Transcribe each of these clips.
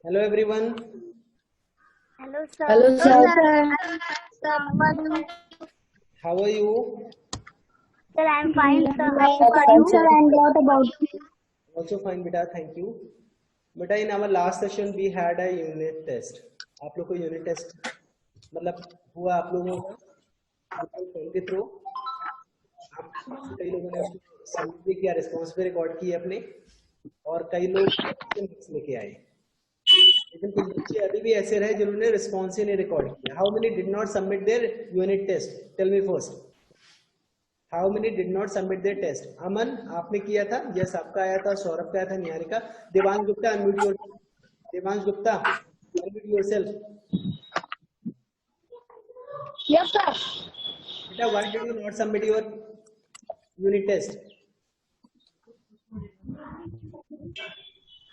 Hello everyone. Hello, sir. Hello, sir. How are you? Sir, I'm fine, sir. How Sir, about you? sir, and what about you? Also fine, beta. Thank you. Beta, in our last session we had a unit test. आप लोग को unit test मतलब हुआ आप लोगों का phone के through आप कई लोगों ने उसको सबमिट भी किया, रिस्पॉन्स भी रिकॉर्ड किए अपने, और कई लोग लेके आए, लेकिन कुछ बच्चे अभी भी ऐसे रहे जिन्होंने रिस्पॉन्स ही नहीं रिकॉर्ड किया. How many did not submit their unit test? Tell me first. How many did not submit their test? Aman, आपने किया था? यस, आपका आया था. सौरभ का आया था. Niharika. Devansh Gupta, unmute your. Devansh Gupta, unmute yourself. Yes, sir. बेटा, why did you not submit your unit test?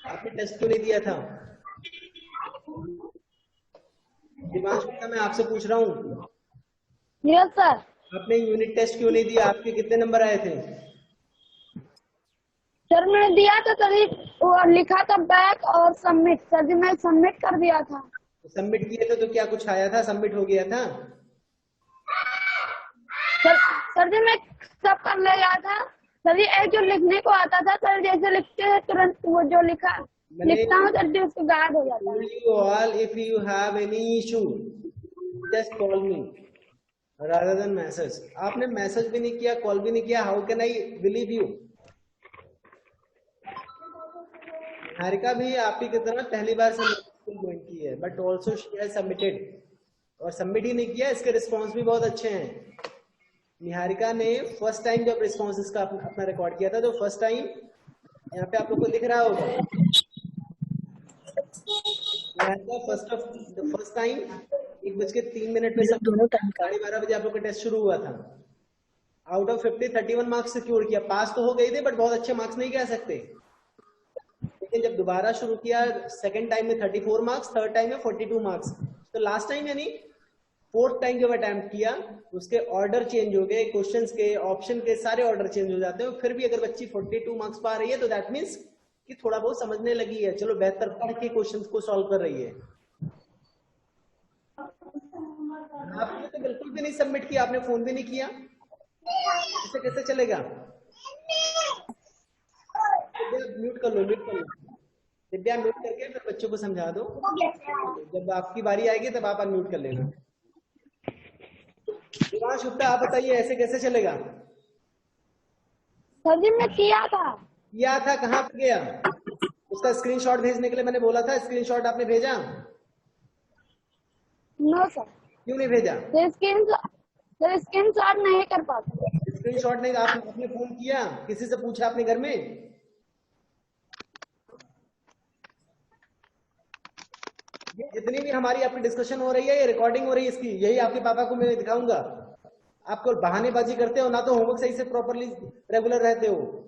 आपने टेस्ट क्यों नहीं दिया था? देवांश गुप्ता, मैं आपसे पूछ रहा हूँ, Yes, sir. आपने यूनिट टेस्ट क्यों नहीं दिया? आपके कितने नंबर आए थे? सर मैंने दिया था तभी वो लिखा था बैक और सबमिट. सर जी मैं सबमिट कर दिया था. सबमिट किए थे तो क्या कुछ आया था? सबमिट हो गया था? सर जी मैं सब कर ले गया था. सर जी एक जो लिखने को आता था सर, जैसे लिखते हैं तुरंत वो जो लिखता हूँ सर जी उसको गायब हो जाता है. You all, if you have any issue, just call me rather than message. आपने मैसेज भी नहीं किया, कॉल भी नहीं किया. How can I believe you? Harika भी आपकी की तरह पहली बार से ज्वाइन की है, but also she has submitted, और सबमिट ही नहीं किया. इसके रिस्पॉन्स भी बहुत अच्छे हैं. निहारिका ने फर्स्ट टाइम जब रिस्पॉन्स इसका अपना रिकॉर्ड किया था, तो फर्स्ट टाइम यहाँ पे आप लोग को दिख रहा होगा, फर्स्ट टाइम 1:03 में 12:30 बजे आप लोग का टेस्ट शुरू हुआ था. आउट ऑफ 50 31 मार्क्स सिक्योर किया. पास तो हो गए थे, बट बहुत अच्छे मार्क्स नहीं कह सकते. लेकिन जब दोबारा शुरू किया, सेकंड टाइम में 34 मार्क्स, थर्ड टाइम में 42 मार्क्स. तो लास्ट टाइम यानी फोर्थ टाइम जब अटेम्प्ट किया, उसके ऑर्डर चेंज हो गए, क्वेश्चंस के, ऑप्शन के सारे ऑर्डर चेंज हो जाते हैं. फिर भी अगर बच्ची 42 मार्क्स पा रही है तो दैट मीन्स कि थोड़ा बहुत समझने लगी है. चलो, बेहतर पढ़ के क्वेश्चंस को सॉल्व कर रही है. आपने तो बिल्कुल भी नहीं सबमिट किया, आपने फोन भी नहीं किया. इसे कैसे चलेगा? म्यूट कर लो, म्यूट कर लो. दिव्या, म्यूट करके फिर बच्चों को समझा दो. जब आपकी बारी आएगी तब आप अनम्यूट कर लेना. देवांश गुप्ता, आप बताइए ऐसे कैसे चलेगा? सर जी मैं किया था. कहाँ पे गया? उसका स्क्रीनशॉट भेजने के लिए मैंने बोला था. स्क्रीनशॉट आपने भेजा? No sir. क्यों नहीं भेजा? स्क्रीनशॉट नहीं कर पाता. स्क्रीनशॉट नहीं? आपने फोन किया? किसी से पूछा अपने घर में? ये जितनी भी हमारी आपकी डिस्कशन हो रही है, ये रिकॉर्डिंग हो रही है इसकी. यही आपके पापा को मैं दिखाऊंगा. आपको बहानेबाजी करते हो ना, तो होमवर्क सही से प्रॉपरली रेगुलर रहते हो.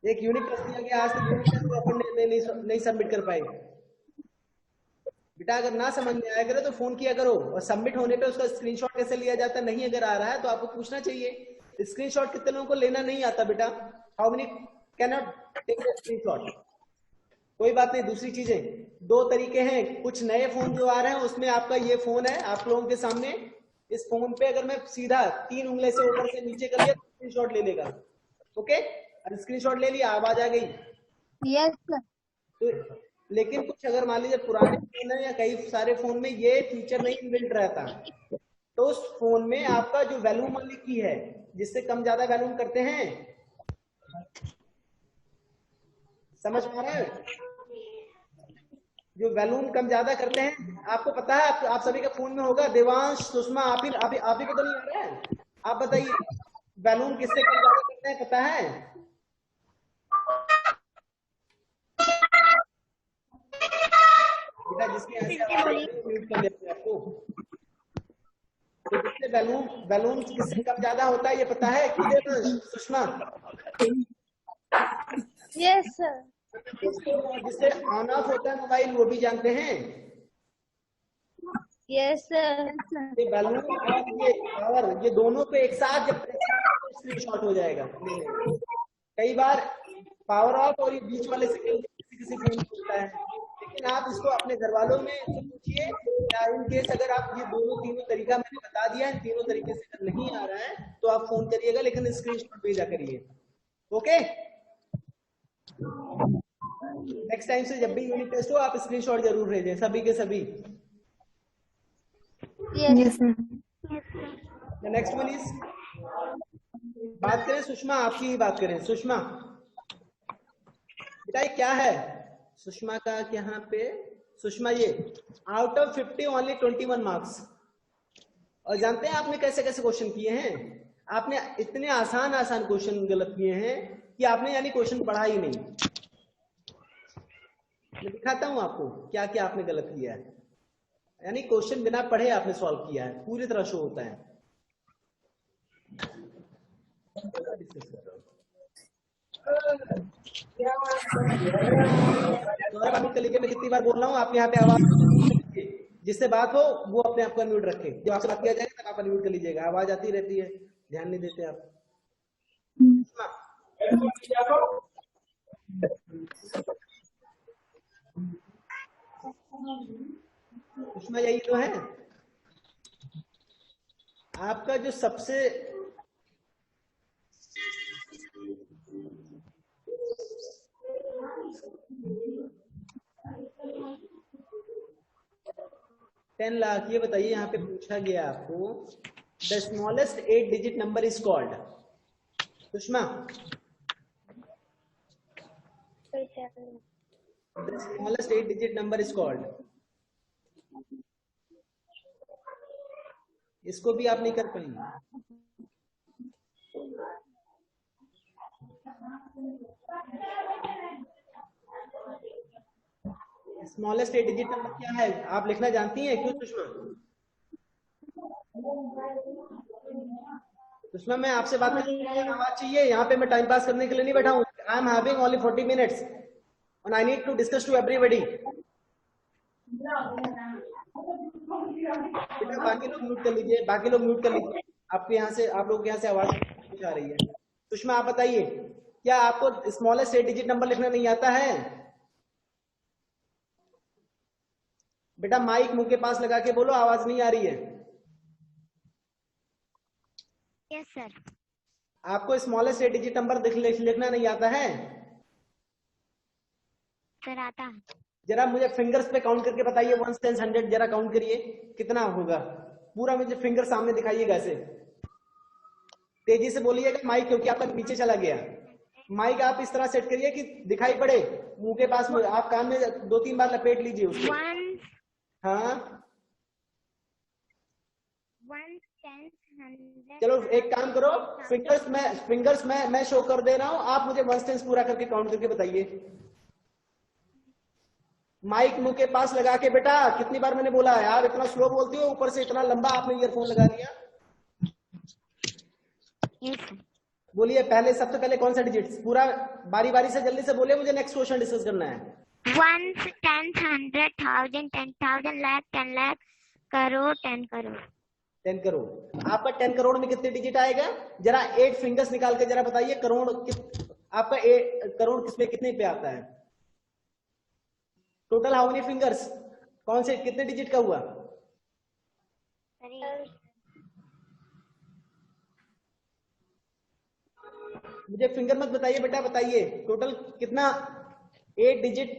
एक यूनिट टेस्ट दिया गया, आज तक यूनिट टेस्ट प्रॉपर नहीं सबमिट कर पाए. बेटा, अगर ना समझ में आया करे तो फोन किया करो, और सबमिट होने पे उसका स्क्रीनशॉट कैसे लिया जाता है नहीं अगर आ रहा है तो आपको पूछना चाहिए. स्क्रीनशॉट कितने लोगों को लेना नहीं आता बेटा? How many can not take screenshot? कोई बात नहीं. दूसरी चीजें, दो तरीके हैं. कुछ नए फोन जो आ रहे हैं उसमें आपका ये फोन है आप लोगों के सामने. इस फोन पे अगर मैं सीधा 3 उंगली से ऊपर से नीचे कर लिया तो स्क्रीनशॉट ले लेगा. ओके, स्क्रीनशॉट ले लिया, आवाज आ गई. Yes sir. तो लेकिन कुछ अगर मान लीजिए पुराने फोन है या कई सारे फोन में ये फीचर नहीं इनबिल्ट रहता, तो उस फोन में आपका जो वॉल्यूम वाली की है, जिससे कम ज्यादा वॉल्यूम करते हैं, समझ पा रहे हैं? जो वॉल्यूम कम ज्यादा करते हैं, आपको पता है, आप सभी का फोन में होगा. देवांश, सुषमा, आप ही को तो नहीं आ रहा है? आप बताइए, वॉल्यूम किससे कम ज्यादा करते हैं, पता है? बेटा, जिसके म्यूट कर लेते हैं आपको. तो जिससे वॉल्यूम किससे कम ज्यादा होता है ये पता है? सुषमा? Yes sir. जिससे ऑन ऑफ होता है मोबाइल, वो भी जानते हैं. Yes sir. ये वॉल्यूम और ये पावर, ये दोनों पे एक साथ जब स्क्रीनशॉट हो जाएगा. कई बार पावर ऑफ और ये बीच वाले से किसी किसी फोन में होता है, लेकिन आप इसको अपने घर वालों में से पूछिए, या इन केस अगर आप ये दोनों तीनों तरीका मैंने बता दिया है, इन तीनों तरीके से अगर नहीं आ रहा है तो आप फोन करिएगा, लेकिन स्क्रीनशॉट भेजा करिए। ओके, नेक्स्ट टाइम से जब भी यूनिट टेस्ट हो आप स्क्रीनशॉट जरूर भेजें, सभी के सभी। Yes sir. The next one is, बात करें सुषमा, आपकी ही बात करें। सुषमा बेटा ये क्या है? सुषमा का यहाँ पे, सुषमा ये आउट ऑफ 50 ओनली 21 मार्क्स। और जानते हैं आपने कैसे कैसे क्वेश्चन किए हैं? आपने इतने आसान आसान क्वेश्चन गलत किए हैं कि आपने यानी क्वेश्चन पढ़ा ही नहीं। मैं दिखाता हूं आपको क्या क्या आपने गलत किया है, यानी क्वेश्चन बिना पढ़े आपने सॉल्व किया है, पूरी तरह शो होता है। मैं कितनी बार बोल रहा हूँ, आप यहाँ पे आवाज, जिससे बात हो वो अपने आप को अनम्यूट रखे, जब आपसे बात किया जाएगा तब आप अनम्यूट कर लीजिएगा, आवाज आती रहती है, ध्यान नहीं देते आप। उसमें यही तो है आपका जो सबसे $10 लाख, ये बताइए यहाँ पे पूछा गया आपको, the smallest 8 digit number is called. Sushma, the smallest 8 digit number is called, इसको भी आप नहीं कर पाएंगे। स्मॉलेस्ट 8 डिजिट नंबर क्या है आप लिखना जानती हैं? क्यों सुषमा? सुषमा मैं आपसे बात करने के लिए आवाज चाहिए, यहाँ पे मैं टाइम पास करने के लिए नहीं बैठा हूँ। I am having only 40 minutes and I need to discuss to everybody. बेटा बाकी लोग म्यूट कर लीजिए, बाकी लोग म्यूट कर लीजिए, आपके यहाँ से, आप लोगों के यहाँ से आवाज कुछ आ रही है। सुषमा आप बताइए, क्या आपको स्मॉलेस्ट 8 डिजिट नंबर लिखना नहीं आता है? बेटा माइक मुंह के पास लगा के बोलो, आवाज नहीं आ रही है। Yes sir. आपको स्मॉलेस्ट 8 डिजिट नंबर लिखना नहीं आता है? सर आता है। जरा मुझे फिंगर्स पे काउंट करके बताइए, 1 से 100 जरा काउंट करिए, कितना होगा? पूरा मुझे फिंगर सामने दिखाइएगा, ऐसे तेजी से बोलिएगा माइक, क्योंकि आपका पीछे चला गया। माइक आप इस तरह सेट करिए कि दिखाई पड़े, मुंह के पास में, आप कान में 2-3 बार लपेट लीजिए उसको। 1, हाँ 1, 10, 100। चलो एक काम करो, फिंगर्स मैं शो कर दे रहा हूँ, आप मुझे 1 से 10 पूरा करके काउंट करके बताइए। माइक मुंह के पास लगा के। बेटा कितनी बार मैंने बोला है, आप इतना स्लो बोलती हो, ऊपर से इतना लंबा आपने ईयरफोन लगा लिया। बोलिए पहले, सबसे पहले कौन सा डिजिट? पूरा बारी बारी से जल्दी से बोले, मुझे नेक्स्ट क्वेश्चन डिस्कस करना है। 1, 10, 100, 1000, 10,000, लाख, 10 लाख, करोड़, 10 करोड़। 10 करोड़। आपका 10 करोड़ में कितने डिजिट आएगा? जरा 8 फिंगर्स निकाल के जरा बताइए, करोड़ आपका 8 करोड़ किसमें कितने पे आता है? टोटल हाउ मेनी फिंगर्स, कौन से कितने डिजिट का हुआ? मुझे फिंगर मत बताइए बेटा, बताइए टोटल कितना 8 डिजिट,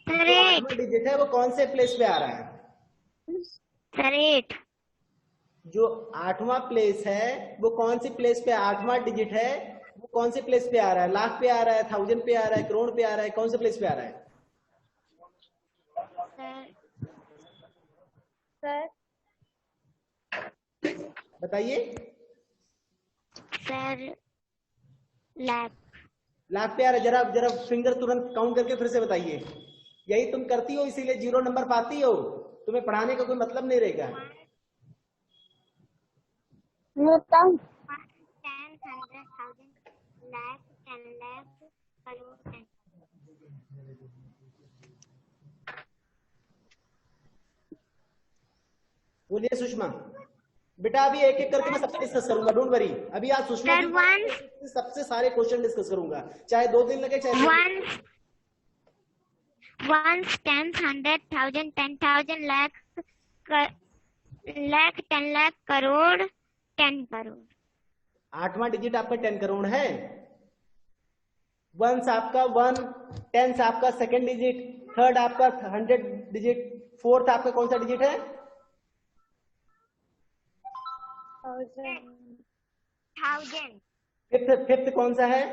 जो डिजिट है वो कौन से प्लेस पे आ रहा है? सर 8। जो 8वां प्लेस है वो कौन सी प्लेस पे, 8वां डिजिट है वो कौन से प्लेस पे आ रहा है? लाख पे आ रहा है, 1000 पे आ रहा है, करोड़ पे आ रहा है, कौन से प्लेस पे आ रहा है? सर बताइए। सर लाख। लाख पे आ रहा है। जरा जरा फिंगर तुरंत काउंट करके फिर से बताइए। यही तुम करती हो, इसीलिए 0 नंबर पाती हो, तुम्हें पढ़ाने का कोई मतलब नहीं रहेगा। 10, 100, 1000, लाख, 10 लाख, करोड़, 10। बोलिए सुषमा। बेटा अभी एक एक करके मैं सबसे डिस्कस करूंगा, डोंट वरी। अभी आज सुषमा Sir, once- सबसे सारे क्वेश्चन डिस्कस करूंगा, चाहे 2 दिन लगे चाहे once, tens, 100,000, 10,000, lakh, 10 lakh, crore, 10 crore. 8वां digit आपका 10 करोड़ है। वंस आपका 1, टेंस आपका सेकंड डिजिट, थर्ड आपका 100 डिजिट, फोर्थ आपका कौन सा डिजिट है? 1,000. फिफ्थ कौन सा है?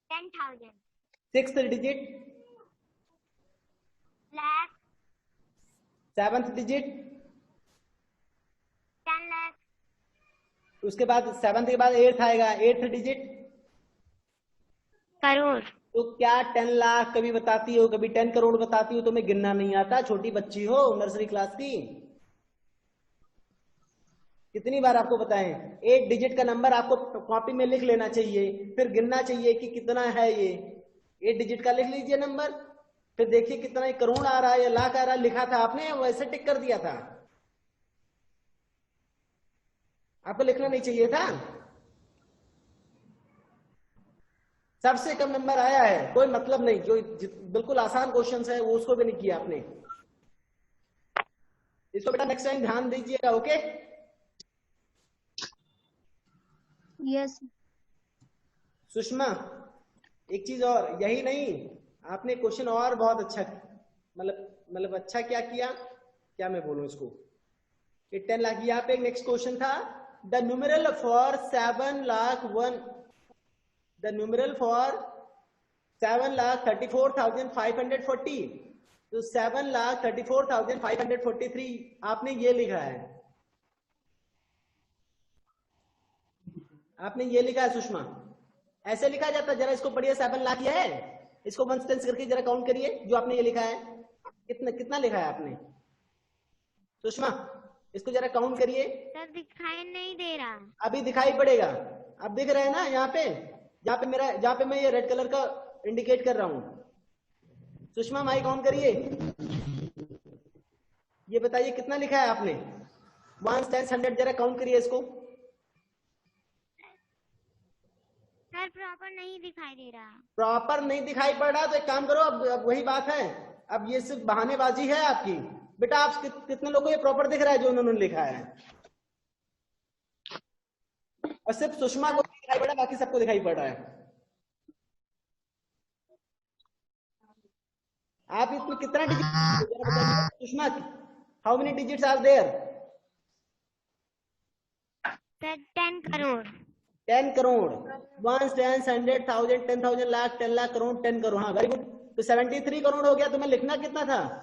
10,000. Sixth digit, Lakh, seventh digit, 10 lakh, उसके बाद सेवंथ के बाद एट्थ आएगा, एट्थ डिजिट। crore. तो क्या 10 लाख कभी बताती हो, कभी 10 करोड़ बताती हो, तुम्हें गिनना नहीं आता? छोटी बच्ची हो, नर्सरी क्लास की। कितनी बार आपको बताएं, 8 डिजिट का नंबर आपको कॉपी में लिख लेना चाहिए, फिर गिनना चाहिए कि कितना है ये। 8 डिजिट का लिख लीजिए नंबर, फिर देखिए कितना करोड़ आ रहा है या लाख आ रहा है। लिखा था आपने, वैसे टिक कर दिया था, आपको लिखना नहीं चाहिए था। सबसे कम नंबर आया है, कोई मतलब नहीं। जो बिल्कुल आसान क्वेश्चन है वो उसको भी नहीं किया आपने। इसको बेटा नेक्स्ट टाइम ध्यान दीजिएगा, ओके? यस। सुषमा एक चीज और, यही नहीं, आपने क्वेश्चन और बहुत अच्छा, मतलब अच्छा क्या किया, क्या मैं बोलूं इसको, कि 10 लाख। यहाँ पे एक नेक्स्ट क्वेश्चन था, the numeral for 7,01,000, the numeral for 7,34,540, तो 7,34,543 आपने ये लिखा है, आपने ये लिखा है सुषमा। ऐसे लिखा जाता? जरा इसको पढ़िए, 7 लाख ये है, इसको 1 टेंस करके जरा काउंट करिए, जो आपने ये लिखा है। कितना लिखा है आपने सुषमा? इसको जरा काउंट करिए। सर दिखाई नहीं दे रहा। अभी दिखाई पड़ेगा, अब दिख रहा है ना यहाँ पे, जहाँ पे मैं ये रेड कलर का इंडिकेट कर रहा हूं। सुषमा माइक काउंट करिए, ये बताइए कितना लिखा है आपने? 1, 10, 100 जरा काउंट करिए इसको। सर प्रॉपर नहीं दिखाई दे रहा। प्रॉपर नहीं दिखाई पड़ रहा तो एक काम करो, अब वही बात है, अब ये सिर्फ बहानेबाजी है आपकी। बेटा आप कितने लोगों को ये प्रॉपर दिख रहा है जो उन्होंने लिखा है? और सिर्फ सुषमा को दिखाई पड़ रहा है, बाकी सबको दिखाई पड़ रहा है। आप इसमें कितना digit Sushma, how many digits are there? Sir 10 crore. 10 crore, 1, 10, 100,000, 10,000, lakh, 10 lakh, crore, 10 crore. हाँ वेरी गुड। तो 73 करोड़ हो गया। तुम्हें लिखना कितना था?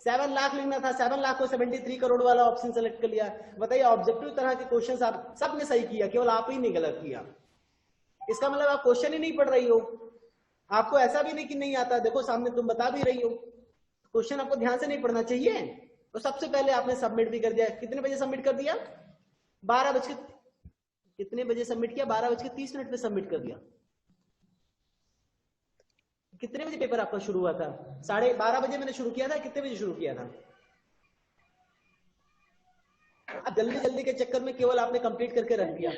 7 लाख लिखना था। 7 लाख को 73 करोड़ वाला ऑप्शन सेलेक्ट कर लिया। बताइए ऑब्जेक्टिव तरह के क्वेश्चन आप सबने सही किया, केवल आप ही नहीं गलत किया। इसका मतलब आप क्वेश्चन ही नहीं पढ़ रही हो। आपको ऐसा भी नहीं कि नहीं आता, देखो सामने तुम बता भी रही हो, क्वेश्चन आपको ध्यान से नहीं पढ़ना चाहिए। तो सबसे पहले आपने सबमिट भी कर दिया। कितने बजे सबमिट कर दिया? 12 बज के कितने बजे सबमिट किया? 12:30 पे सबमिट कर दिया। कितने बजे पेपर आपका शुरू हुआ था? 12:30 बजे मैंने शुरू किया था। कितने बजे शुरू किया था? अब जल्दी जल्दी के चक्कर में केवल आपने कंप्लीट करके रख दिया।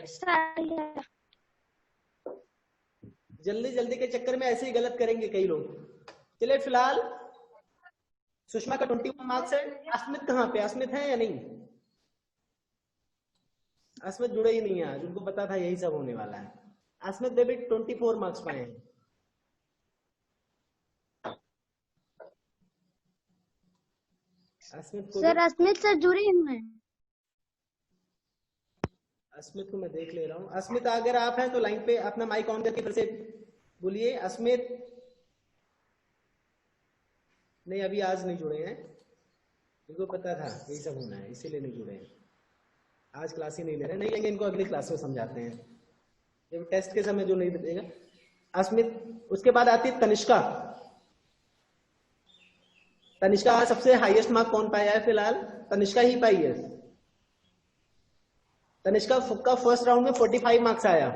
जल्दी जल्दी के चक्कर में ऐसे ही गलत करेंगे कई लोग। चलिए फिलहाल सुषमा का 21 मार्क्स है। अस्मित कहाँ पे? अस्मित है या नहीं? अस्मित जुड़े ही नहीं है आज, उनको पता था यही सब होने वाला है। अस्मित बेबी 24 मार्क्स पाए हैं। अस्मित को सर अस्मित सर जुड़ी हुए हैं। अस्मित को मैं देख ले रहा हूँ। अस्मित अगर आप हैं तो लाइन पे अपना माइक ऑन करके फिर से बोलिए। अस्मित नहीं, अभी आज नहीं जुड़े हैं, इनको पता था यही सब होना है, इसीलिए नहीं जुड़े हैं। आज क्लास ही नहीं ले रहे, नहीं लेंगे इनको अगली क्लास में समझाते हैं, जब टेस्ट के समय जो नहीं देगा। अस्मित। उसके बाद आती है तनिष्का। तनिष्का सबसे हाईएस्ट मार्क कौन पाया है फिलहाल? तनिष्का ही पाई है। तनिष्का का फर्स्ट राउंड में 45 मार्क्स आया।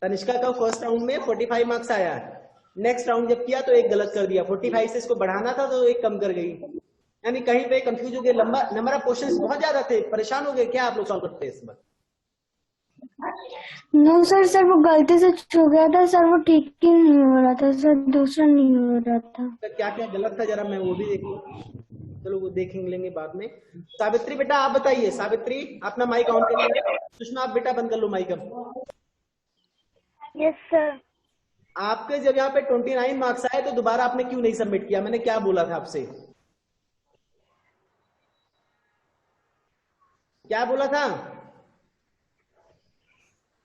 तनिष्का का फर्स्ट राउंड में 45 मार्क्स आया। नेक्स्ट राउंड जब किया तो एक गलत कर दिया। 45 से इसको बढ़ाना था तो एक कम कर गई। यानी कहीं पे कंफ्यूज हो गए, लंबा नंबर ऑफ क्वेश्चंस बहुत ज्यादा थे, परेशान हो गए क्या आप लोग सॉल्व करते इस बार? नो सर वो गलती से छू गया था सर, वो ठीक ही नहीं हो रहा था सर, दूसरा नहीं हो रहा था। तो क्या क्या गलत था जरा मैं वो भी देख लूं। चलो वो देखेंगे लेंगे बाद में। सावित्री बेटा आप बताइए, सावित्री अपना माइक ऑन करिए। सुषमा आप बेटा बंद कर लो माइक अब। Yes sir. आपके जब यहाँ पे 29 मार्क्स आए तो दोबारा आपने क्यों नहीं सबमिट किया? मैंने क्या बोला था आपसे, क्या बोला था?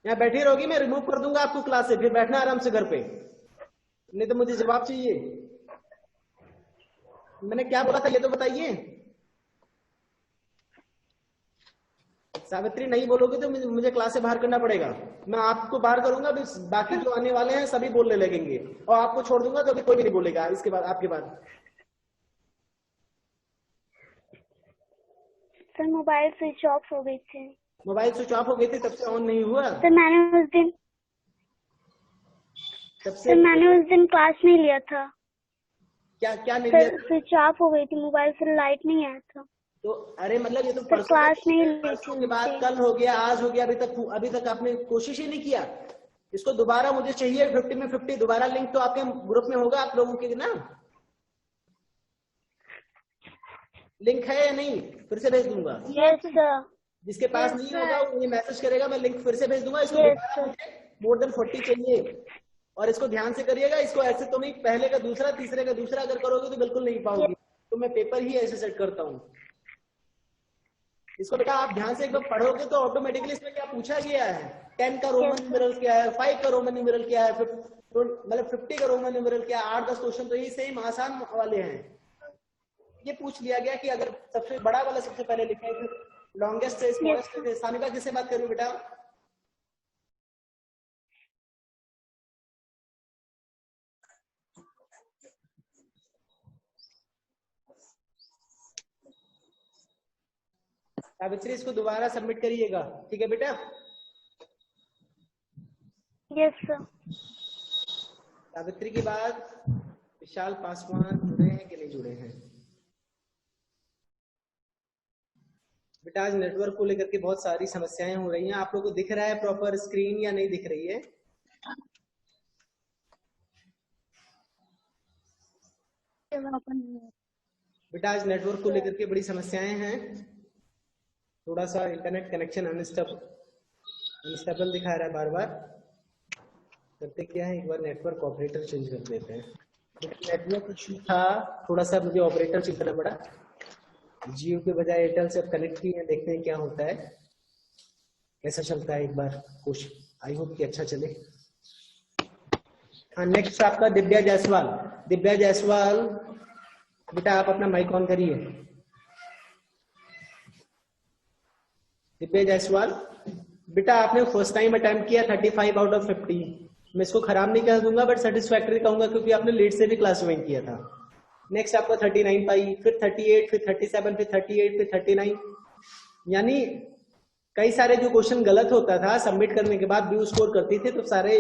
यहाँ बैठी रहोगी, मैं रिमूव कर दूंगा आपको क्लास से, फिर बैठना आराम से घर पे, नहीं तो मुझे जवाब चाहिए। मैंने क्या बोला था ये तो बताइए। सावित्री नहीं बोलोगे तो मुझे क्लास से बाहर करना पड़ेगा। मैं आपको बाहर करूंगा, बाकी जो आने वाले हैं सभी बोलने लगेंगे, और आपको छोड़ दूंगा तो अभी कोई भी नहीं बोलेगा इसके बाद, आपके बाद। सर मोबाइल स्विच ऑफ हो गई थी। मोबाइल स्विच ऑफ हो गई थी तब से ऑन नहीं हुआ? सर मैंने उस दिन क्लास नहीं लिया था। क्या क्या नहीं सर लिया? स्विच ऑफ हो गई थी मोबाइल, फिर लाइट नहीं आया था तो अरे मतलब ये तो सर, क्लास नहीं ली परसों के बाद कल हो गया, आज हो गया, अभी तक आपने कोशिश ही नहीं किया। इसको दोबारा मुझे चाहिए 50 में 50 दोबारा। लिंक तो आपके ग्रुप में होगा आप लोगों के ना, लिंक है या नहीं? फिर से भेज दूंगा। Yes sir. जिसके पास नहीं होगा वो मुझे मैसेज करेगा, मैं लिंक फिर से भेज दूंगा। इसको दोबारा मुझे मोर देन 40 चाहिए, और इसको ध्यान से करिएगा। इसको ऐसे तो नहीं पहले का दूसरा तीसरे का दूसरा अगर करोगे तो बिल्कुल नहीं पाओगे। तो मैं पेपर ही ऐसे सेट करता हूँ। इसको बेटा आप ध्यान से एक बार पढ़ोगे तो ऑटोमेटिकली इसमें क्या पूछा गया है, 10 का रोमन न्यूमेरल क्या है, 5 का रोमन न्यूमेरल क्या है, मतलब 50 का रोमन न्यूमेरल क्या है। 8-10 क्वेश्चन तो ये सेम आसान वाले हैं। ये पूछ लिया गया कि अगर सबसे बड़ा वाला सबसे पहले लिखे, फिर लॉन्गेस्ट से स्मॉलेस्ट से। सानिका किससे बात करूं बेटा? सावित्री इसको दोबारा सबमिट करिएगा, ठीक है बेटा? Yes sir. सावित्री के बाद विशाल पासवान जुड़े हैं कि नहीं जुड़े हैं? बेटा आज नेटवर्क को लेकर के बहुत सारी समस्याएं हो रही हैं। आप लोगों को दिख रहा है प्रॉपर स्क्रीन या नहीं दिख रही है? बेटा आज नेटवर्क को लेकर के बड़ी समस्याएं हैं। थोड़ा सा इंटरनेट कनेक्शन अनस्टेबल दिखा रहा है बार बार। करते क्या है, एक बार नेटवर्क ऑपरेटर चेंज कर देते हैं। नेटवर्क इशू था, थोड़ा सा मुझे ऑपरेटर चेंज करना पड़ा। जियो के बजाय एयरटेल से कनेक्ट किए हैं, देखते हैं क्या होता है, कैसा चलता है। एक बार कोशिश, आई होप कि अच्छा चले। हाँ नेक्स्ट आपका दिव्या जायसवाल। दिव्या जायसवाल बेटा आप अपना माइक ऑन करिए। दिव्या जायसवाल बेटा आपने फर्स्ट टाइम अटेम्प्ट किया 35 आउट ऑफ 50। मैं इसको खराब नहीं कह दूंगा बट सेटिस्फैक्टरी कहूंगा, क्योंकि आपने लेट से भी क्लास ज्वाइन किया था। नेक्स्ट आपका 39 पाई, फिर 38, फिर 37, फिर 38, फिर 39। यानी कई सारे जो क्वेश्चन गलत होता था सबमिट करने के बाद व्यू स्कोर करती थे, तो सारे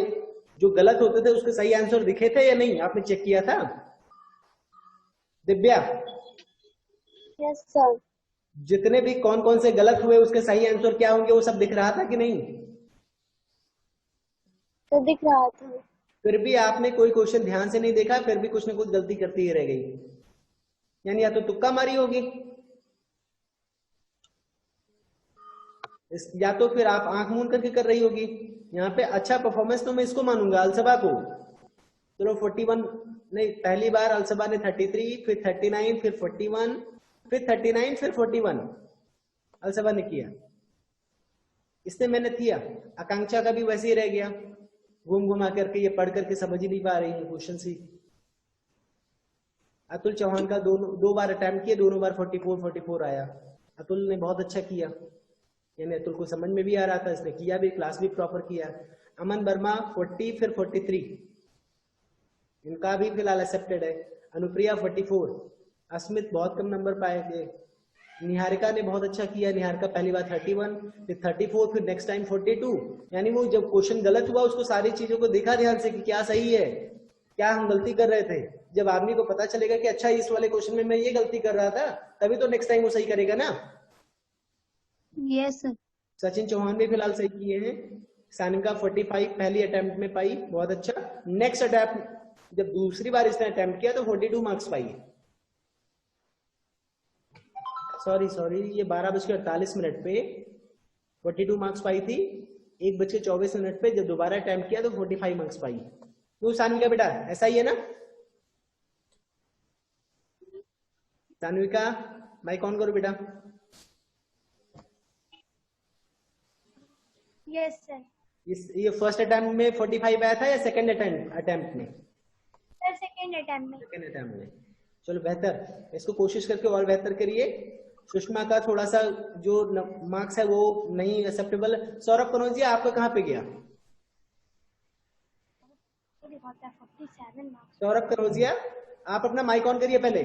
जो गलत होते थे उसके सही आंसर दिखे थे या नहीं, आपने चेक किया था? Divya yes sir. जितने भी कौन कौन से गलत हुए उसके सही आंसर क्या होंगे वो सब दिख रहा था कि नहीं? तो दिख रहा था। फिर भी आपने कोई क्वेश्चन ध्यान से नहीं देखा, फिर भी कुछ ना कुछ गलती करती ही रह गई। यानी या तो तुक्का मारी होगी, या तो फिर आप आंख मूंद करके कर रही होगी। यहाँ पे अच्छा परफॉर्मेंस तो मैं इसको मानूंगा अलसबा को। चलो 41 नहीं, पहली बार अलसबा ने 33, फिर 39, फिर 41, फिर 39, फिर 41 अलसबा ने किया। इसने मेहनत किया। आकांक्षा का भी वैसे ही रह गया, घूम घुमा करके ये पढ़ करके समझ ही नहीं पा रही है क्वेश्चन ही। अतुल चौहान का दो बार अटेम्प्ट किए, दोनों बार 44 आया। अतुल ने बहुत अच्छा किया, यानी अतुल को समझ में भी आ रहा था, इसने किया भी, क्लास भी प्रॉपर किया। अमन वर्मा 40, फिर 43, इनका भी फिलहाल एक्सेप्टेड है। अनुप्रिया 44, अस्मित बहुत कम नंबर पाए थे। निहारिका ने बहुत अच्छा किया, निहारिका पहली बार 31, फिर 34, फिर नेक्स्ट टाइम 42। यानी वो जब क्वेश्चन गलत हुआ उसको सारी चीजों को देखा ध्यान से कि क्या सही है, क्या हम गलती कर रहे थे? जब आदमी को पता चलेगा कि अच्छा इस वाले क्वेश्चन में मैं ये गलती कर रहा था, तभी तो नेक्स्ट टाइम वो सही करेगा ना। Yes sir. सचिन चौहान भी फिलहाल सही किए हैं। सानिका 45 पहली अटेम्प्ट में पाई, बहुत अच्छा। नेक्स्ट अटेम्प्ट जब दूसरी बार इसने अटेम्प्ट किया तो 42 मार्क्स पाई। सॉरी ये 12:48 पे 42 मार्क्स पाई थी। 1:24 पे जब दोबारा अटेम्प्ट किया तो 45 मार्क्स पाई। तो सानविका बेटा ऐसा ही है ना? सानविका माइक ऑन करो बेटा। Yes sir. ये फर्स्ट अटेम्प्ट में 45 आया था या सेकंड अटेम्प्ट में? सर सेकंड अटेम्प्ट में। सेकंड अटेम्प्ट में। चलो बेहतर, इसको कोशिश करके और बेहतर करिए। सुषमा का थोड़ा सा जो मार्क्स है वो नहीं एक्सेप्टेबल। सौरभ कनौजिया आपका कहाँ पे गया? सौरभ कनौजिया आप अपना माइक ऑन करिए पहले।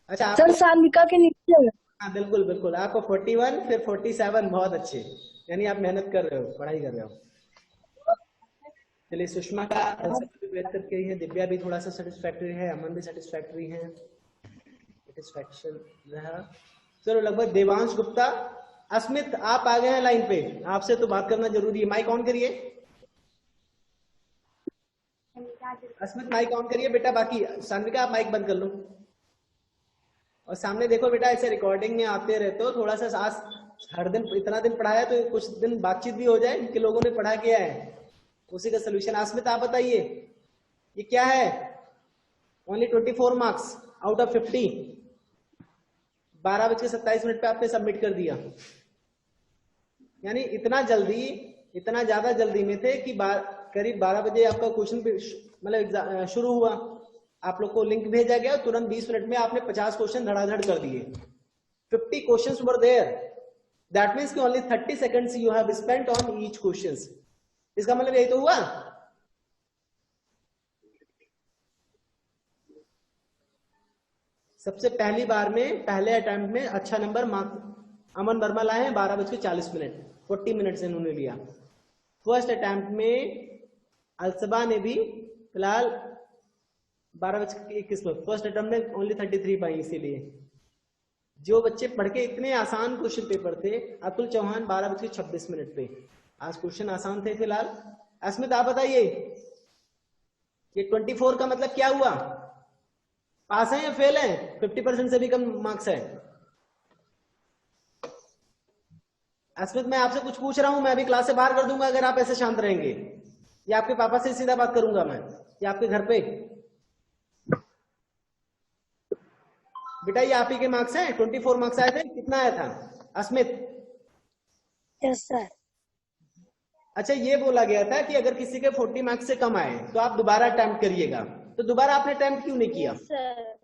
अच्छा आप सर सानिका के नीचे। हाँ बिल्कुल बिल्कुल, आपको 41 फिर 47, बहुत अच्छे, यानी आप मेहनत कर रहे हो, पढ़ाई कर रहे हो। चलिए सुषमा का सबसे बेहतर कही है, दिव्या भी थोड़ा सा सेटिस्फैक्टरी है, अमन भी सेटिस्फैक्टरी है, सेटिस्फैक्शन रहा। चलो लगभग देवांश गुप्ता। अस्मित आप आ गए हैं लाइन पे, आपसे तो बात करना जरूरी है, माइक ऑन करिए। अस्मित माइक ऑन करिए बेटा, बाकी सान्विका आप माइक बंद कर लो। और सामने देखो बेटा, ऐसे रिकॉर्डिंग में आते रहते हो, थोड़ा सा आज हर दिन इतना दिन पढ़ाया तो कुछ दिन बातचीत भी हो जाए कि लोगों ने पढ़ा किया है, उसी का सोल्यूशन। अस्मित आप बताइए ये क्या है? Only 24 marks out of 50। 12:27 पे आपने सबमिट कर दिया, यानी इतना जल्दी, इतना ज्यादा जल्दी में थे कि करीब 12 बजे आपका क्वेश्चन मतलब शुरू हुआ, आप लोग को लिंक भेजा गया, तुरंत 20 मिनट में आपने 50 क्वेश्चन धड़ाधड़ कर दिए। 50 questions were there, that means कि only 30 seconds you have spent on each questions. इसका मतलब यही तो हुआ। सबसे पहली बार में पहले अटेम्प्ट में अच्छा नंबर अमन वर्मा लाए हैं, 12:40, 40 मिनट से इन्होंने लिया। फर्स्ट अटेम्प्ट में अलसबा ने भी फिलहाल 12:21 पर फर्स्ट अटेम्प्ट में ओनली 33 पाई। इसीलिए जो बच्चे पढ़ के इतने आसान क्वेश्चन पेपर थे, अतुल चौहान 12:26 पे, आज क्वेश्चन आसान थे फिलहाल। अस्मित आप बताइए ये 24 का मतलब क्या हुआ? पास है या फेल है? 50% से भी कम मार्क्स है। अस्मित मैं आपसे कुछ पूछ रहा हूं, मैं अभी क्लास से बाहर कर दूंगा अगर आप ऐसे शांत रहेंगे, या आपके पापा से सीधा बात करूंगा मैं, या आपके घर पे। बेटा ये आप ही के मार्क्स हैं, 24 मार्क्स आए थे, कितना आया था अस्मित? Yes sir. अच्छा ये बोला गया था कि अगर किसी के 40 मार्क्स से कम आए तो आप दोबारा अटेम्प्ट करिएगा, तो दोबारा आपने अटेम्प्ट क्यों नहीं किया? सर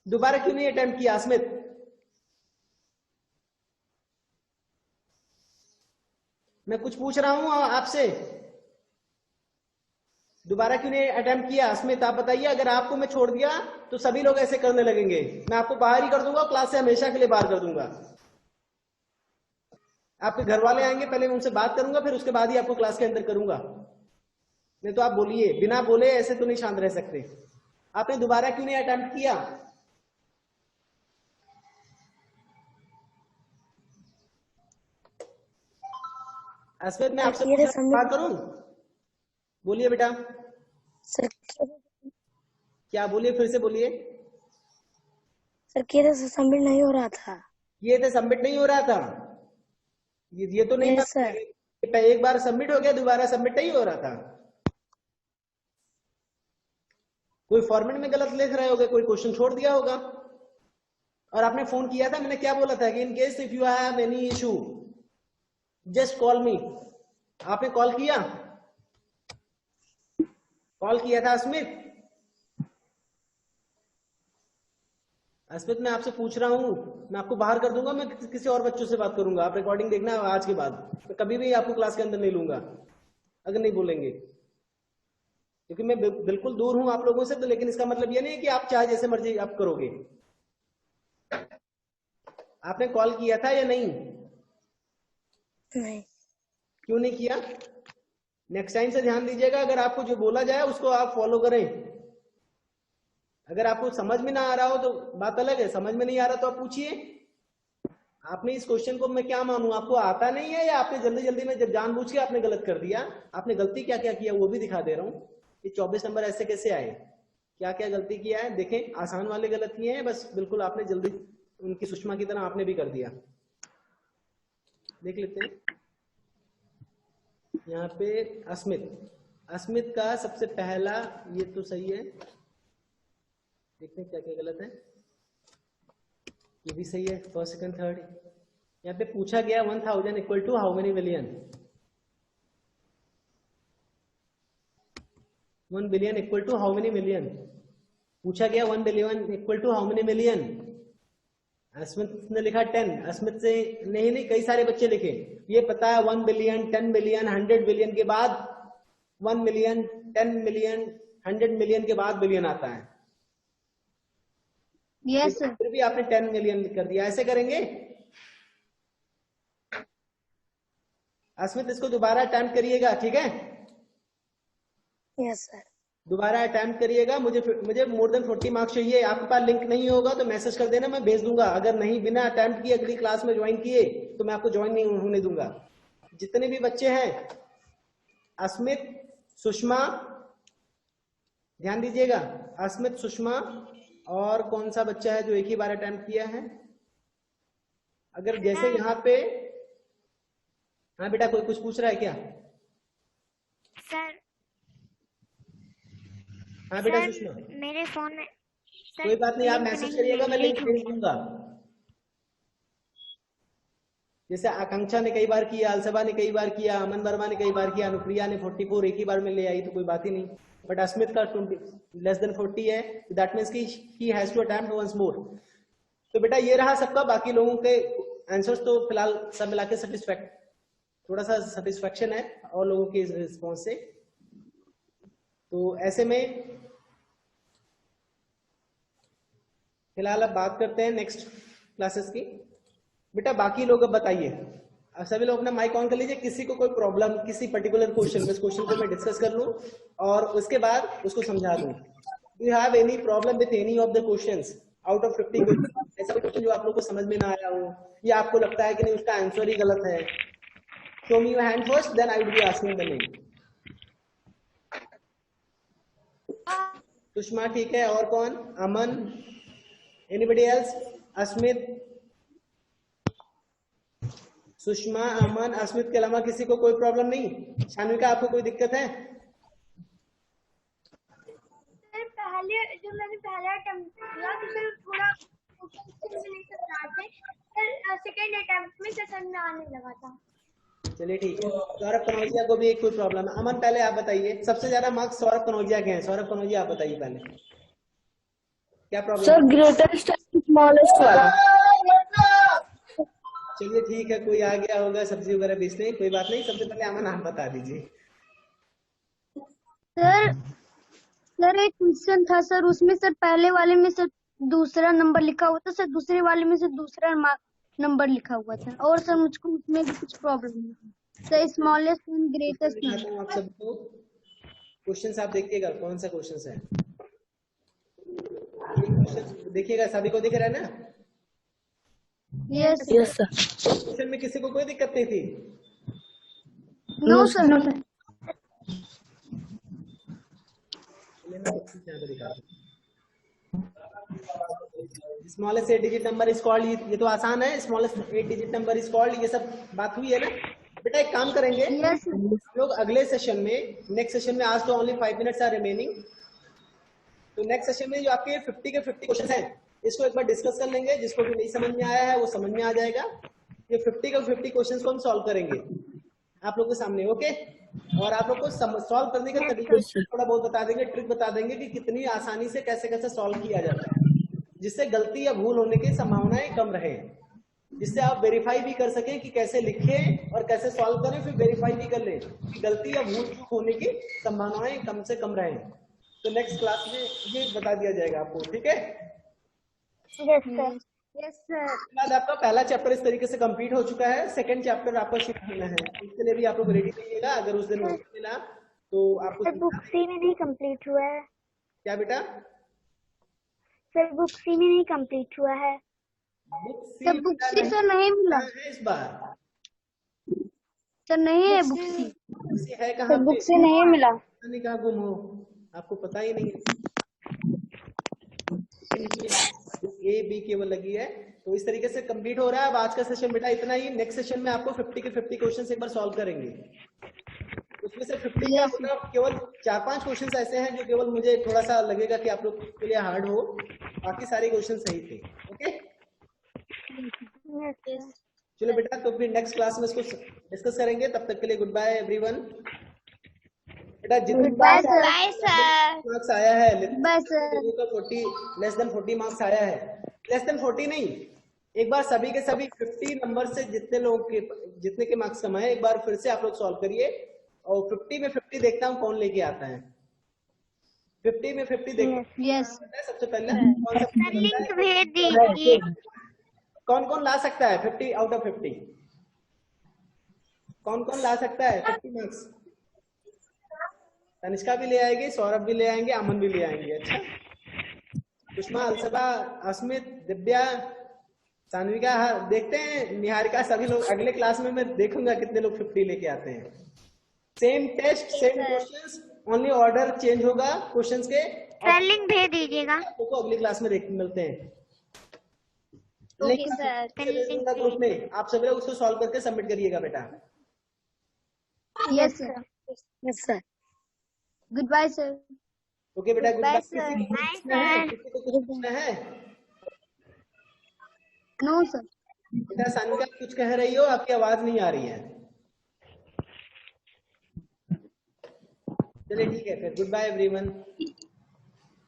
दोबारा क्यों नहीं अटेम्प्ट किया अस्मित? मैं कुछ पूछ रहा हूं आपसे, दोबारा क्यों नहीं अटेम्प्ट किया? अस्मित आप बताइए, अगर आपको मैं छोड़ दिया तो सभी लोग ऐसे करने लगेंगे, मैं आपको बाहर ही कर दूंगा, क्लास से हमेशा के लिए बाहर कर दूंगा। आपके घर वाले आएंगे, पहले मैं उनसे बात करूंगा, फिर उसके बाद ही आपको क्लास के अंदर करूंगा। नहीं तो आप बोलिए, बिना बोले ऐसे तो नहीं शांत रह सकते। आपने दोबारा क्यों नहीं अटेम्प्ट किया? अस्मित मैं आपसे बात करूं? बोलिए बेटा। सर क्या बोलिए, फिर से बोलिए। सर किए थे सबमिट नहीं हो रहा था। ये तो सबमिट नहीं हो रहा था, ये तो नहीं Yes, sir. एक बार सबमिट हो गया, दोबारा सबमिट नहीं हो रहा था। कोई फॉर्मेट में गलत लिख रहे होगे, कोई क्वेश्चन छोड़ दिया होगा। और आपने फोन किया था, मैंने क्या बोला था कि in case if you have any issue just call मी। आपने कॉल किया? कॉल किया था अस्मित? अस्मित मैं आपसे पूछ रहा हूं, मैं आपको बाहर कर दूंगा, मैं किसी और बच्चों से बात करूंगा, आप रिकॉर्डिंग देखना आज के बाद, मैं कभी भी आपको क्लास के अंदर नहीं लूंगा अगर नहीं बोलेंगे, क्योंकि मैं बिल्कुल दूर हूं आप लोगों से। तो लेकिन इसका मतलब ये नहीं है कि आप चाहे जैसे मर्जी आप करोगे। आपने कॉल किया था या नहीं? नहीं। क्यों नहीं किया? नेक्स्ट टाइम से ध्यान दीजिएगा, अगर आपको जो बोला जाए उसको आप फॉलो करें। अगर आपको समझ में ना आ रहा हो तो बात अलग है, समझ में नहीं आ रहा तो आप पूछिए। आपने इस क्वेश्चन को मैं क्या मानूं, आपको आता नहीं है या आपने जल्दी जल्दी में जब जानबूझ के आपने गलत कर दिया? आपने गलती क्या क्या किया वो भी दिखा दे रहा हूँ। ये 24 नंबर ऐसे कैसे आए, क्या क्या गलती किया है देखें। आसान वाले गलत किए हैं, बस बिल्कुल आपने जल्दी उनकी सुषमा की तरह आपने भी कर दिया। देख लेते हैं यहाँ पे अस्मित, अस्मित का सबसे पहला ये तो सही है, देखते हैं क्या क्या गलत है। ये भी सही है, फर्स्ट सेकंड थर्ड। यहाँ पे पूछा गया 1000 equal to how many million, 1 billion equal to how many million, पूछा गया 1 billion equal to how many million. Asmit ने लिखा 10, अस्मित से नहीं कई सारे बच्चे लिखे। ये पता है 1 बिलियन, 10 बिलियन, 100 बिलियन के बाद 1 मिलियन, 10 मिलियन, 100 मिलियन के बाद बिलियन आता है। Yes sir. फिर भी आपने 10 मिलियन कर दिया, ऐसे करेंगे? अस्मित इसको दोबारा अटेम्प्ट करिएगा, ठीक है? Yes sir. दोबारा अटेम्प्ट करिएगा। मुझे मोर देन 40 मार्क्स चाहिए। आपके पास लिंक नहीं होगा तो मैसेज कर देना, मैं भेज दूंगा। अगर नहीं बिना अटेम्प्ट किए अगली क्लास में ज्वाइन किए तो मैं आपको ज्वाइन नहीं होने दूंगा। जितने भी बच्चे हैं, अस्मित, सुषमा, ध्यान दीजिएगा, अस्मित, सुषमा और कौन सा बच्चा है जो एक ही बार अटेम्प्ट किया है? अगर जैसे यहाँ पे, हाँ बेटा कोई कुछ पूछ रहा है क्या? सर हाँ बेटा सर, सुषमा, मेरे फोन में कोई बात नहीं, आप मैसेज करिएगा, मैं लिंक भेज दूंगा। जैसे आकांक्षा ने कई बार किया, अलसबा ने कई बार किया, अमन वर्मा ने कई बार किया, अनुप्रिया ने 44 एक ही बार में ले आई तो कोई बात ही नहीं। बट अस्मित का 20 लेस देन 40 है, दैट मीन्स कि he has to attempt once more. तो बेटा ये रहा सबका, बाकी लोगों के आंसर्स तो फिलहाल सब मिला के थोड़ा सा सेटिस्फेक्शन है और लोगों के रिस्पॉन्स से। तो ऐसे में फिलहाल अब बात करते हैं नेक्स्ट क्लासेस की। बेटा बाकी लोग अब बताइए, अब सभी लोग अपना माइक ऑन कर लीजिए। किसी को कोई प्रॉब्लम किसी पर्टिकुलर क्वेश्चन में, इस क्वेश्चन को मैं डिस्कस कर लूं और उसके बाद उसको समझा दूं। Do you have any problem with any of the questions out of 50 question? ऐसा क्वेश्चन जो आप लोग को समझ में ना आया हो या आपको लगता है कि नहीं उसका आंसर ही गलत है? Show me your hand first, then I will be asking the name. Sushma ठीक है, और कौन? Aman, anybody else? अस्मित, सुषमा, अमन, अस्मित के अलावा किसी को कोई प्रॉब्लम नहीं? शान्विका आपको कोई दिक्कत है? पहले जो मैंने पहला अटेम्प्ट किया तो सर थोड़ा नहीं समझा थे, फिर सेकंड अटेम्प्ट में समझ में आने लगा था। चलिए ठीक है। सौरभ कनौजिया को भी एक कोई प्रॉब्लम है? अमन पहले आप बताइए, सबसे ज्यादा मार्क्स सौरभ कनौजिया के हैं। सौरभ कनौजिया आप बताइए पहले क्या प्रॉब्लम? सर ग्रेटेस्ट स्मॉलेस्ट वाला। चलिए ठीक है, कोई आ गया होगा सब्जी वगैरह बेचने, कोई बात नहीं। सबसे पहले अमन आप बता दीजिए। सर एक क्वेश्चन था सर, उसमें सर पहले वाले में सर दूसरा नंबर लिखा हुआ था, सर दूसरे वाले में से दूसरा नंबर लिखा हुआ था, और सर मुझको उसमें भी कुछ प्रॉब्लम है sir. Smallest and greatest number आप सबको क्वेश्चंस आप देखिएगा, कौन सा क्वेश्चंस है देखिएगा, सभी को दिख रहा है ना? Yes sir. क्वेश्चन में किसी को कोई दिक्कत नहीं थी? No sir, no sir. Smallest 8 digit number is called, ये तो आसान है। Smallest 8 digit number is called, ये सब बात हुई है ना? बेटा एक काम करेंगे हम लोग अगले सेशन में, नेक्स्ट सेशन में, आज तो ओनली 5 मिनट्स आर रिमेनिंग, तो नेक्स्ट सेशन में जो आपके 50 के 50 क्वेश्चन हैं इसको एक बार डिस्कस कर लेंगे। जिसको भी नहीं समझ में आया है वो समझ में आ जाएगा। ये 50 के 50 क्वेश्चंस को हम सॉल्व करेंगे आप लोग के सामने, ओके? और आप लोग को सॉल्व करने का तरीका थोड़ा बहुत बता देंगे, ट्रिक बता देंगे कि कितनी आसानी से कैसे कैसे सॉल्व किया जाता है, जिससे गलती या भूल होने की संभावनाएं कम रहे, जिससे आप वेरीफाई भी कर सकें कि कैसे लिखें और कैसे सॉल्व करें, फिर वेरीफाई भी कर लें कि गलती या भूल चूक होने की संभावनाएं कम से कम रहें। तो नेक्स्ट क्लास में ये बता दिया जाएगा आपको, ठीक है? Yes sir. Yes sir. उसके बाद आपका पहला चैप्टर इस तरीके से कंप्लीट हो चुका है, सेकंड चैप्टर आपको शिफ्ट होना है, इसके लिए भी आप लोग रेडी रहिएगा। अगर उस दिन मौका मिला तो आपको सर बुक सी में नहीं कंप्लीट हुआ है। क्या बेटा? सर बुक सी में नहीं कंप्लीट हुआ है। बुक सी सर बुक सी सर नहीं मिला है इस बार। सर, नहीं है बुक सी। बुक सी है कहाँ पे? बुक सी नहीं मिला। पता नहीं कहाँ गुम हो, आपको पता ही नहीं है। ए बी केवल लगी है। तो इस तरीके से कंप्लीट हो रहा है। अब आज का सेशन बेटा इतना ही। नेक्स्ट सेशन में आपको 50 के 50 क्वेश्चंस एक बार सॉल्व करेंगे। उसमें से 50 का मतलब केवल 4-5 क्वेश्चंस ऐसे हैं जो केवल मुझे थोड़ा सा लगेगा कि आप लोग के लिए हार्ड हो, बाकी सारे क्वेश्चन सही थे। ओके चलो बेटा, तो फिर नेक्स्ट क्लास में इसको डिस्कस करेंगे। तब तक के लिए गुड बाय एवरीवन। बेटा जितने मार्क्स आया है, लोगों का 40 लेस देन 40 मार्क्स आया है। लेस देन 40 नहीं, एक बार सभी के सभी 50 नंबर से जितने के मार्क्स कमाए, एक बार फिर से आप लोग सॉल्व करिए और 50 में 50 देखता हूँ कौन लेके आता है। 50 में 50 देखते हैं। सबसे पहले कौन सा लिंक भेज दीजिए। कौन कौन ला सकता है 50 आउट ऑफ 50? कौन कौन ला सकता है 50 मार्क्स? तनिष्का भी ले आएगी, सौरभ भी ले आएंगे, अमन भी ले आएंगे। अच्छा, सुषमा, अलसबा, अस्मित, दिव्या, सान्विका, हाँ देखते हैं, निहारिका, सभी लोग अगले क्लास में मैं देखूंगा कितने लोग 50 लेके आते हैं। Same test, same questions, only order change होगा क्वेश्चंस के। लिंक भेज दीजिएगा। आपको अगली क्लास में मिलते हैं। Okay sir. ग्रुप में आप सभी लोग उसको सॉल्व करके सबमिट करिएगा बेटा। Yes sir. Yes sir. Good bye sir. Okay बेटा, गुड बाय सर। बाय किसी को कुछ पूछना है? No sir. बेटा सानिका कुछ कह रही हो, आपकी आवाज नहीं आ रही है। चलिए ठीक है फिर, good bye everyone.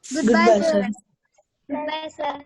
Good bye sir. Good bye sir.